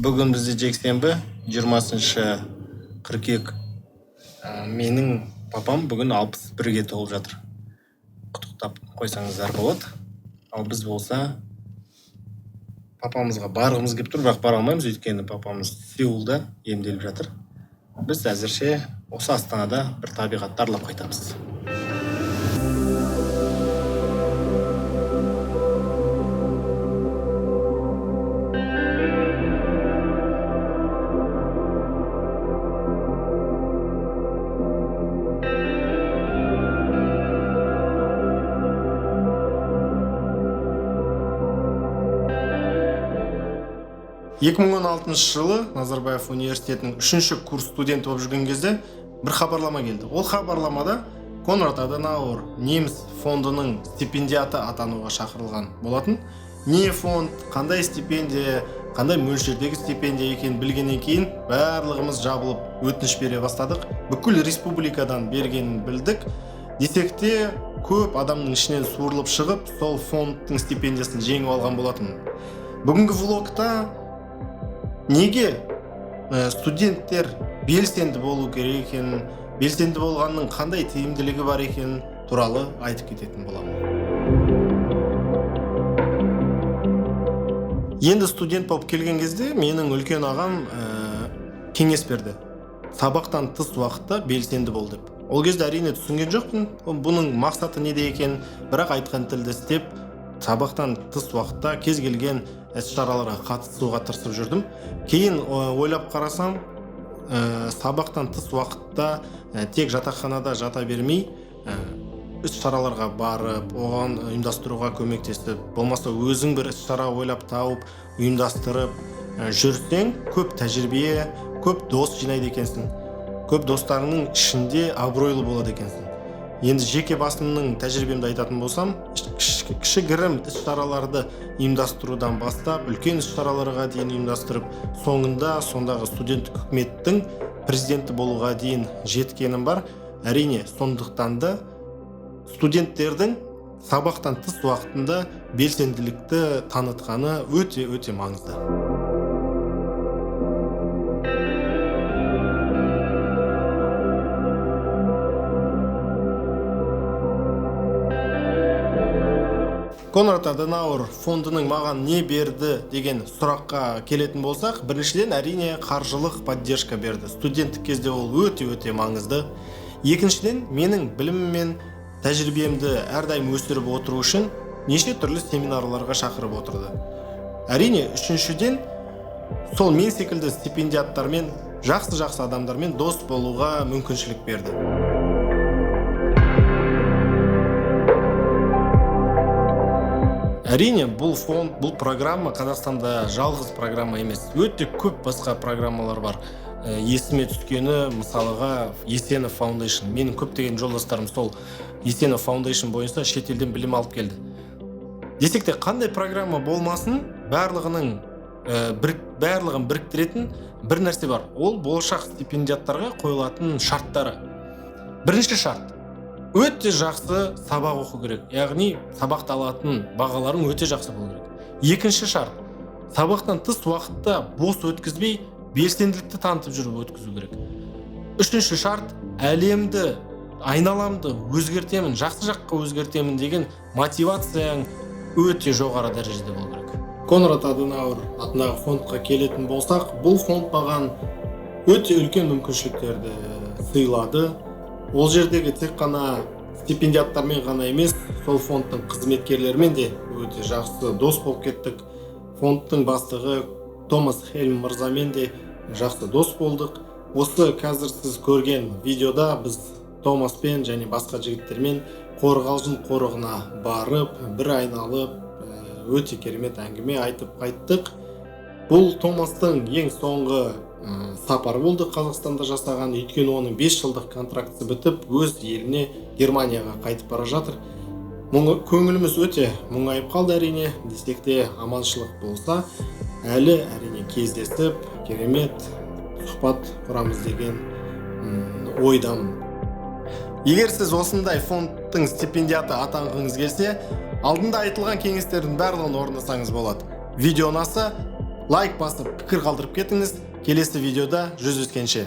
Бүгін бізде жексенбі 20 қыркүйек. Менің папам бүгін 61-ге толып жатыр. Құттықтап қойсаңыздар болады. Ал біз болса папамызға барғымыз келіп тұр, бірақ бара алмаймыз, өйткені папамыз Сеулда емделіп жатыр. Біз әзірше осы Астанада бір табиғатты аралап қайтамыз. 2016 жылы Назарбаев университетінің 3-ші курс студенті болып жүрген кезде бір хабарлама келді. Ол хабарламада Конрад Аденауэр неміс фондының стипендиаты атануға шақырылған болатын. Не фонд, қандай стипендия, қандай мөлшердегі стипендия екенін білгеннен кейін барлығымыз жабылып өтініш бере бастадық. Бүкіл республикадан бергенін білдік. Десек те көп адамның ішінен суырылып шығып, сол фондтың стипендиясын жеңіп алған болатын. Бүгінгі влогта неге студенттер белсенді болу керек екенін, белсенді болғанның қандай тиімділігі бар екенін туралы айтып кететін боламын. Енді студент болып келген кезде менің үлкен ағам кеңес берді. Сабақтан тыс уақытта белсенді бол деп. Ол кезде әрине түсінген жоқпын, бұның мақсаты неде екенін, бірақ айтқан тілді істеп, сабақтан тыс уақытта кез келген іс-шараларға қатысуға тырысып жүрдім. Кейін ойлап қарасам, сабақтан тыс уақытта тек жатақханада жата бермей, іс-шараларға барып, оған ұйымдастыруға көмектесіп, болмаса өзің бір іс-шара ойлап тауып, ұйымдастырып жүрсең, көп тәжірибе, көп дос жинайды екенсің. Көп достарыңның ішінде абыройлы болады екенсің. Енді жеке басымның тәжірибемді айтатын болсам, кішігірім іс-шараларды ұйымдастырудан бастап, үлкен іс-шараларға дейін ұйымдастырып, соңында сондағы студенттік үкіметтің президенті болуға дейін жеткенім бар. Әрине, сондықтан да студенттердің сабақтан тыс уақытында белсенділікті танытқаны өте маңызды. Конрад Аденауэр фондының маған не берді деген сұраққа келетін болсақ, біріншіден әрине қаржылық поддержка берді. Студенттік кезде ол өте маңызды. Екіншіден, менің білімім мен тәжірибемді әрдайым өсіріп отыру үшін неше түрлі семинарларға шақырып отырды. Әрине, үшіншіден, сол мен секілді стипендиаттармен, жақсы адамдармен дос болуға мүмкіншілік берді. Әрине, бұл фонд, бұл программа Қазақстанда жалғыз программа емес. Өте көп басқа программалар бар. Есіме түскені, мысалыға, Есенов Foundation. Менің көптеген жолдастарым сол Есенов Foundation бойынша шетелден білім алып келді. Десек те, қандай программа болмасын, барлығын біріктіретін бір нәрсе бар. Ол болашақ стипендиаттарға қойылатын шарттары. Бірінші шарт. Өте жақсы сабақ оқу керек. Яғни сабақты алатын бағаларың өте жақсы болу керек. Екінші шарт. Сабақтан тыс уақытта бос өткізбей, белсенділікті танытып жүріп өткізу керек. Үшінші шарт. Әлемді, айналамды өзгертемін, жақсы жаққа өзгертемін деген мотивацияң өте жоғары дәрежеде болу керек. Конрад Аденауэр атындағы фондқа келетін болсақ, бұл фонд маған өте үлкен мүмкіншіліктерді сыйлады. Ол жердегі тек қана стипендиаттармен ғана емес, сол фондтың қызметкерлерімен де өте жақсы дос болып кеттік. Фондтың бастығы Томас Хельм мырзамен де жақсы дос болдық. Осы қазір сіз көрген видеода біз Томаспен және басқа жігіттермен Қорғалжын қорығына барып, бір айналып, өте керемет әңгіме айтып қайттық. Бұл Томастың ең соңғы сапар болды Қазақстанда жасаған, өйткені оның 5 жылдық контрактысы бітіп, өз еліне Германияға қайтып бара жатыр. Көңіліміз өте мұңайып қалды әрине, десек те аманшылық болса, әлі әрине кездесіп, керемет сұхбат құрамыз деген ойдамын. Егер сіз осындай фондтың стипендиаты атанғыңыз келсе, алдында айтылған кеңестердің барлығын орындасаңыз болады. Видео ұнаса, лайк басып пікір қалдырып кетіңіз. Келесі видеода жүздескенше.